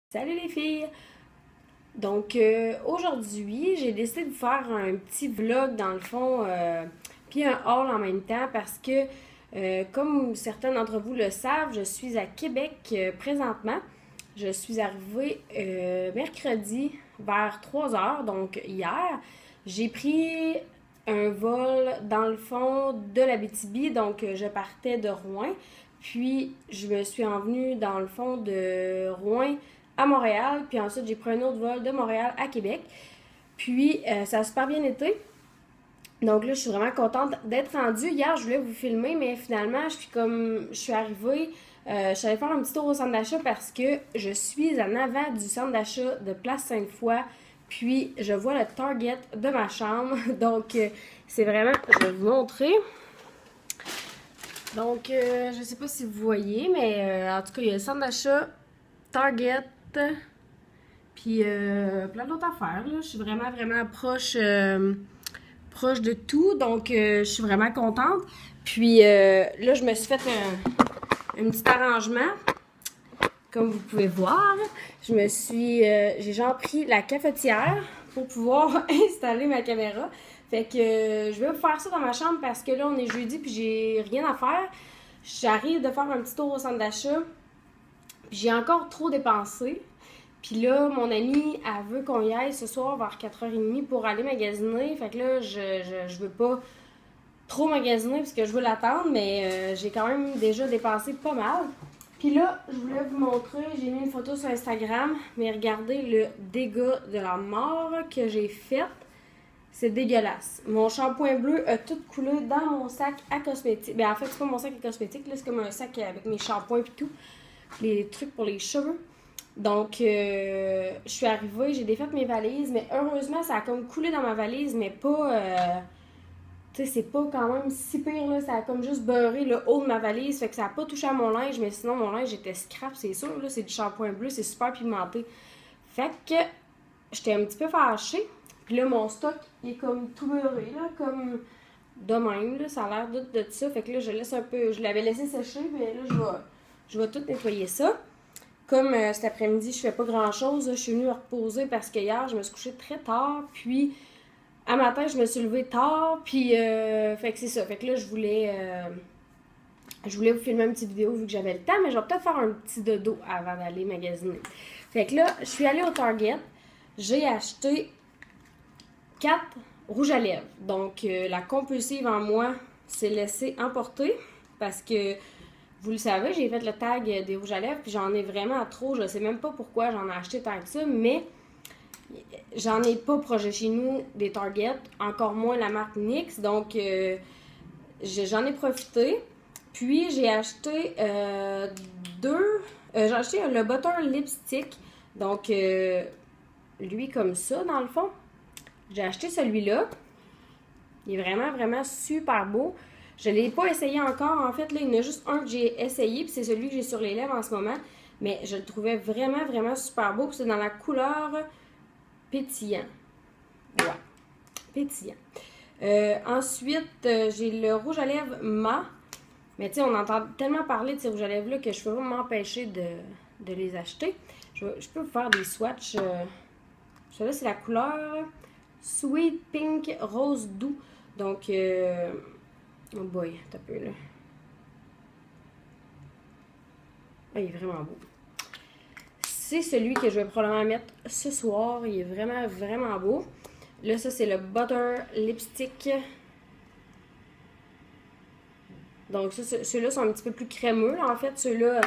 Salut les filles! Donc aujourd'hui, j'ai décidé de vous faire un petit vlog dans le fond, puis un haul en même temps parce que, comme certains d'entre vous le savent, je suis à Québec présentement. Je suis arrivée mercredi vers 3 heures, donc hier. J'ai pris un vol dans le fond de l'Abitibi, donc je partais de Rouen. Puis je me suis envenue dans le fond de Rouen à Montréal, puis ensuite j'ai pris un autre vol de Montréal à Québec. Puis ça a super bien été. Donc là, je suis vraiment contente d'être rendue. Hier, je voulais vous filmer, mais finalement, je suis arrivée, je suis allée faire un petit tour au centre d'achat parce que je suis en avant du centre d'achat de Place Sainte-Foy. Puis je vois le Target de ma chambre. Donc c'est vraiment, je vais vous montrer. Donc je sais pas si vous voyez, mais en tout cas, il y a le centre d'achat Target. Puis plein d'autres affaires, là. Je suis vraiment, vraiment proche de tout. Donc, je suis vraiment contente. Puis là, je me suis fait un petit arrangement. Comme vous pouvez voir, j'ai genre pris la cafetière pour pouvoir installer ma caméra. Fait que je vais vous faire ça dans ma chambre parce que là, on est jeudi puis j'ai rien à faire. J'arrive de faire un petit tour au centre d'achat. Puis j'ai encore trop dépensé. Puis là, mon amie, elle veut qu'on y aille ce soir vers 4h30 pour aller magasiner. Fait que là, je veux pas trop magasiner parce que je veux l'attendre, mais j'ai quand même déjà dépensé pas mal. Puis là, je voulais vous montrer, j'ai mis une photo sur Instagram, mais regardez le dégât de la mort que j'ai fait. C'est dégueulasse. Mon shampoing bleu a tout coulé dans mon sac à cosmétiques. Ben en fait, c'est pas mon sac à cosmétiques, là, c'est comme un sac avec mes shampoings et tout. Les trucs pour les cheveux. Donc, je suis arrivée, j'ai défait mes valises, mais heureusement, ça a comme coulé dans ma valise, mais pas, tu sais, c'est pas quand même si pire, là, ça a comme juste beurré le haut de ma valise, fait que ça a pas touché à mon linge, mais sinon, mon linge était scrap, c'est sûr, là, c'est du shampoing bleu, c'est super pimenté. Fait que, j'étais un petit peu fâchée, puis là, mon stock, il est comme tout beurré, là, comme de même, là, ça a l'air de ça, fait que là, je laisse un peu, je l'avais laissé sécher, mais là, je vais tout nettoyer ça. Comme cet après-midi, je fais pas grand-chose, je suis venue me reposer parce que hier, je me suis couchée très tard, puis à matin, je me suis levée tard, puis fait que c'est ça. Fait que là, je voulais vous filmer une petite vidéo vu que j'avais le temps, mais je vais peut-être faire un petit dodo avant d'aller magasiner. Fait que là, je suis allée au Target, j'ai acheté 4 rouges à lèvres. Donc, la compulsive en moi s'est laissée emporter parce que vous le savez, j'ai fait le tag des rouges à lèvres, puis j'en ai vraiment trop. Je sais même pas pourquoi j'en ai acheté tant que ça, mais j'en ai pas proche de chez nous des Target, encore moins la marque NYX. Donc, j'en ai profité. Puis, j'ai acheté j'ai acheté le Butter Lipstick. Donc, lui comme ça, dans le fond. J'ai acheté celui-là. Il est vraiment, vraiment super beau. Je ne l'ai pas essayé encore. En fait, là, il y en a juste un que j'ai essayé, puis c'est celui que j'ai sur les lèvres en ce moment. Mais je le trouvais vraiment, vraiment super beau. C'est dans la couleur pétillant. Ouais, pétillant. Ensuite, j'ai le rouge à lèvres mat. Mais tu sais, on entend tellement parler de ces rouges à lèvres-là que je peux vraiment m'empêcher de les acheter. Je peux vous faire des swatchs. Celui-là, c'est la couleur Sweet Pink Rose Doux. Donc, oh boy, t'as peu là. Ah, il est vraiment beau. C'est celui que je vais probablement mettre ce soir. Il est vraiment, vraiment beau. Là, ça, c'est le Butter Lipstick. Donc, ceux-là sont un petit peu plus crémeux. Là. En fait, ceux-là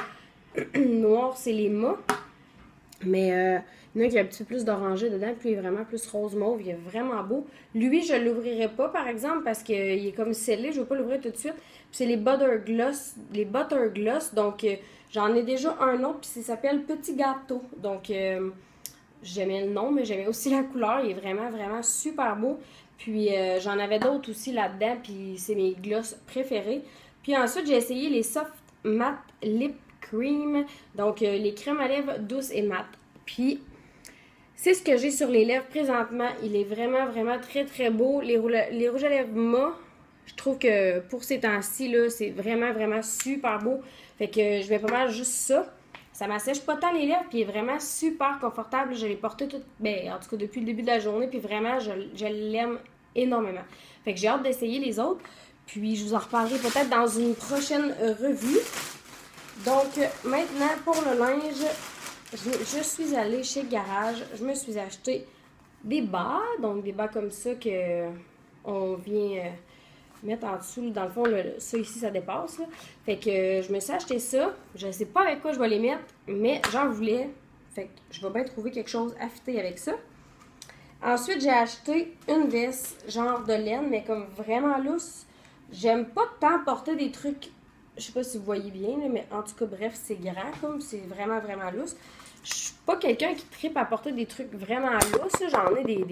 noirs, c'est les mâts. Mais il y en a qui a un petit peu plus d'orangé dedans, puis il est vraiment plus rose mauve. Il est vraiment beau. Lui, je ne l'ouvrirai pas, par exemple, parce qu'il est comme scellé. Je ne vais pas l'ouvrir tout de suite. Puis c'est les Butter Gloss. Les Butter Gloss. Donc, j'en ai déjà un autre, puis ça s'appelle Petit Gâteau. Donc, j'aimais le nom, mais j'aimais aussi la couleur. Il est vraiment, vraiment super beau. Puis, j'en avais d'autres aussi là-dedans, puis c'est mes gloss préférés. Puis ensuite, j'ai essayé les Soft Matte Lip Cream. Donc, les crèmes à lèvres douces et mates. Puis, c'est ce que j'ai sur les lèvres présentement. Il est vraiment, vraiment très, très beau. Les rouges à lèvres mat, je trouve que pour ces temps-ci, là, c'est vraiment, vraiment super beau. Fait que je vais pas mal juste ça. ça m'assèche pas tant les lèvres, puis il est vraiment super confortable. Je l'ai porté tout, ben, en tout cas depuis le début de la journée, puis vraiment, je l'aime énormément. Fait que j'ai hâte d'essayer les autres, puis je vous en reparlerai peut-être dans une prochaine revue. Donc, maintenant, pour le linge, je suis allée chez Garage. Je me suis acheté des bas, donc des bas comme ça que on vient mettre en dessous. Dans le fond, ça ici, ça dépasse. Là. Fait que je me suis acheté ça. Je ne sais pas avec quoi je vais les mettre, mais j'en voulais. Fait que je vais bien trouver quelque chose à fitter avec ça. Ensuite, j'ai acheté une veste genre de laine, mais comme vraiment lousse. J'aime pas tant porter des trucs, je sais pas si vous voyez bien, là, mais en tout cas, bref, c'est grand comme, c'est vraiment, vraiment lousse. Je suis pas quelqu'un qui trippe à porter des trucs vraiment lousses. J'en ai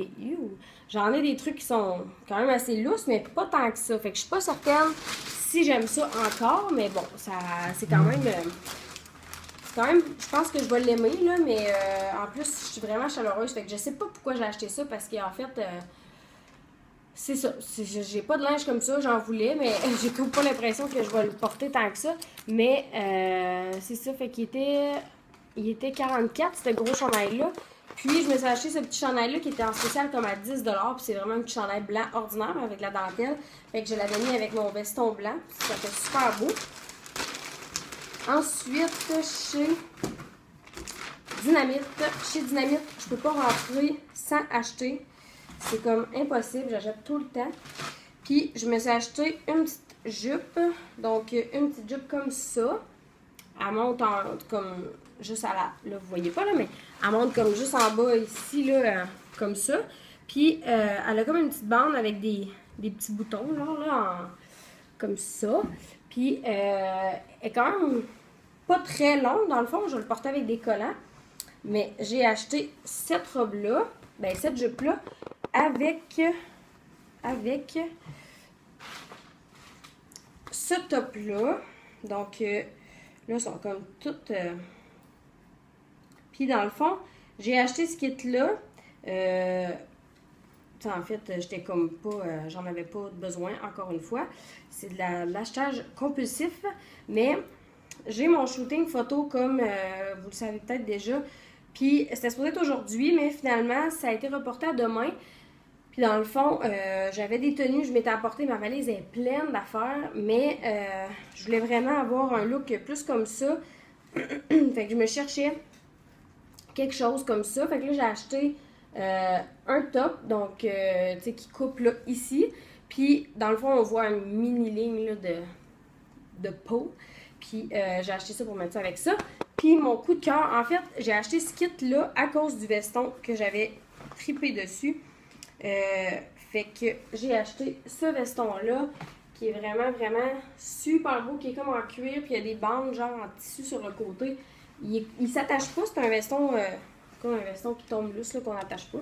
j'en ai des trucs qui sont quand même assez lousses, mais pas tant que ça. Fait que je suis pas certaine si j'aime ça encore, mais bon, ça c'est quand même... je pense que je vais l'aimer, là, mais en plus, je suis vraiment chaleureuse. Fait que je sais pas pourquoi j'ai acheté ça, parce qu'en fait, c'est ça. J'ai pas de linge comme ça, j'en voulais, mais j'ai comme pas l'impression que je vais le porter tant que ça. Mais c'est ça, fait qu'il était 44, ce gros chandail-là. Puis, je me suis acheté ce petit chandail-là qui était en spécial comme à 10$. Puis, c'est vraiment un petit chandail blanc ordinaire avec la dentelle. Fait que je l'avais mis avec mon veston blanc. Ça fait super beau. Ensuite, chez Dynamite. Chez Dynamite, je peux pas rentrer sans acheter. C'est comme impossible. J'achète tout le temps. Puis, je me suis acheté une petite jupe. Donc, une petite jupe comme ça. Elle monte comme juste à la... Là, vous voyez pas, là, mais elle monte comme juste en bas ici, là, comme ça. Puis, elle a comme une petite bande avec des petits boutons, là comme ça. Puis, elle est quand même pas très longue, dans le fond. Je vais le porter avec des collants. Mais j'ai acheté cette robe-là, ben cette jupe-là, avec ce top-là. Donc, là, elles sont comme toutes... Puis, dans le fond, j'ai acheté ce kit-là. En fait, j'étais comme pas... j'en avais pas besoin, encore une fois. C'est de l'achetage compulsif. Mais j'ai mon shooting photo, comme vous le savez peut-être déjà. Puis, c'était supposé être aujourd'hui, mais finalement, ça a été reporté à demain. Puis, dans le fond, j'avais des tenues, je m'étais apporté, ma valise est pleine d'affaires, mais je voulais vraiment avoir un look plus comme ça. Fait que je me cherchais quelque chose comme ça. Fait que là, j'ai acheté un top, donc, tu sais, qui coupe là, ici. Puis, dans le fond, on voit une mini-ligne là, de peau. Puis, j'ai acheté ça pour mettre ça avec ça. Puis, mon coup de cœur, en fait, j'ai acheté ce kit-là à cause du veston que j'avais trippé dessus. Fait que j'ai acheté ce veston-là, qui est vraiment, vraiment super beau, qui est comme en cuir, puis il y a des bandes genre en tissu sur le côté. Il s'attache pas, c'est un veston, comme un veston qui tombe lousse, là, qu'on n'attache pas.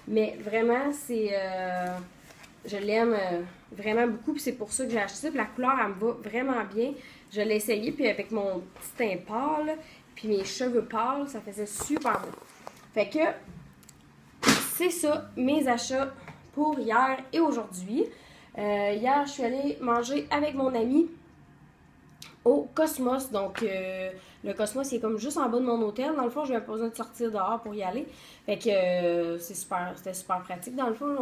Mais vraiment, c'est... je l'aime vraiment beaucoup, puis c'est pour ça que j'ai acheté ça. Puis la couleur, elle me va vraiment bien. Je l'ai essayé, puis avec mon petit teint pâle, puis mes cheveux pâles, ça faisait super beau. Fait que, c'est ça, mes achats pour hier et aujourd'hui. Hier, je suis allée manger avec mon ami au Cosmos. Donc, le Cosmos, il est comme juste en bas de mon hôtel. Dans le fond, je n'avais pas besoin de sortir dehors pour y aller. Fait que c'était super pratique. Dans le fond,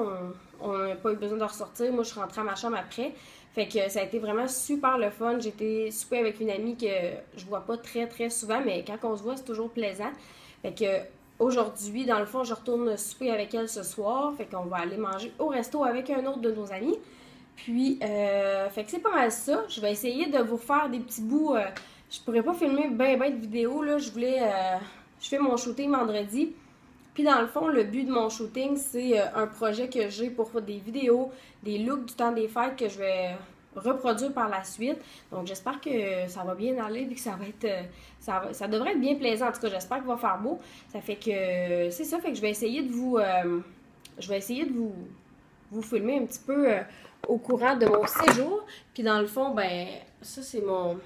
on n'a pas eu besoin de ressortir. Moi, je suis rentrée à ma chambre après. Fait que ça a été vraiment super le fun. J'ai été souper avec une amie que je vois pas très, très souvent, mais quand on se voit, c'est toujours plaisant. Fait que aujourd'hui, dans le fond, je retourne souper avec elle ce soir. Fait qu'on va aller manger au resto avec un autre de nos amis. Puis, fait que c'est pas mal ça. Je vais essayer de vous faire des petits bouts. Je pourrais pas filmer ben de vidéos, là. Je fais mon shooting vendredi. Puis, dans le fond, le but de mon shooting, c'est un projet que j'ai pour faire des vidéos, des looks du temps des fêtes que je vais reproduire par la suite. Donc, j'espère que ça va bien aller et que ça va être... ça devrait être bien plaisant. En tout cas, j'espère qu'il va faire beau. Ça fait que... c'est ça. Fait que je vais essayer de vous... vous filmer un petit peu au courant de mon séjour. Puis dans le fond, ben, ça c'est mon...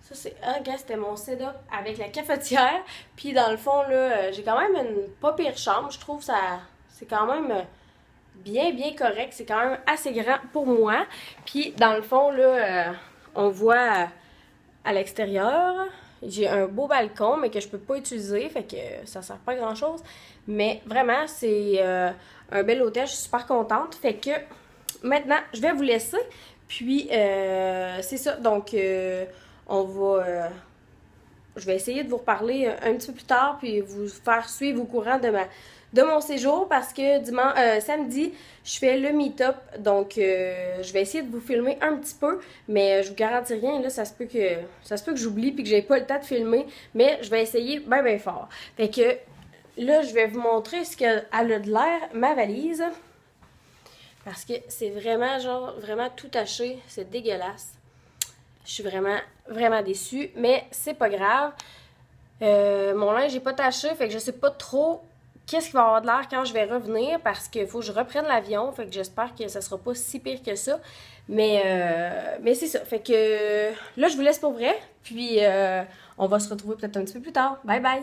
Ça c'est... Ah, gars, c'était mon setup avec la cafetière. Puis dans le fond, là, j'ai quand même une pas pire chambre. Je trouve ça... C'est quand même bien correct. C'est quand même assez grand pour moi. Puis dans le fond, là, on voit à l'extérieur... J'ai un beau balcon, mais que je peux pas utiliser, fait que ça sert pas à grand chose. Mais vraiment, c'est un bel hôtel, je suis super contente. Fait que maintenant, je vais vous laisser. Puis, c'est ça. Donc, on va. Je vais essayer de vous reparler un petit peu plus tard, puis vous faire suivre au courant de mon séjour parce que samedi, je fais le meet-up. Donc, je vais essayer de vous filmer un petit peu, mais je vous garantis rien. Là, ça se peut que j'oublie puis que j'ai pas le temps de filmer, mais je vais essayer bien, bien fort. Fait que là, je vais vous montrer ce qu'elle a de l'air, ma valise. Parce que c'est vraiment, genre, vraiment tout taché. C'est dégueulasse. Je suis vraiment, vraiment déçue, mais c'est pas grave. Mon linge n'est pas taché, fait que je sais pas trop qu'est-ce qu'il va avoir de l'air quand je vais revenir parce qu'il faut que je reprenne l'avion, fait que j'espère que ça sera pas si pire que ça. Mais c'est ça, fait que là, je vous laisse pour vrai, puis on va se retrouver peut-être un petit peu plus tard. Bye bye!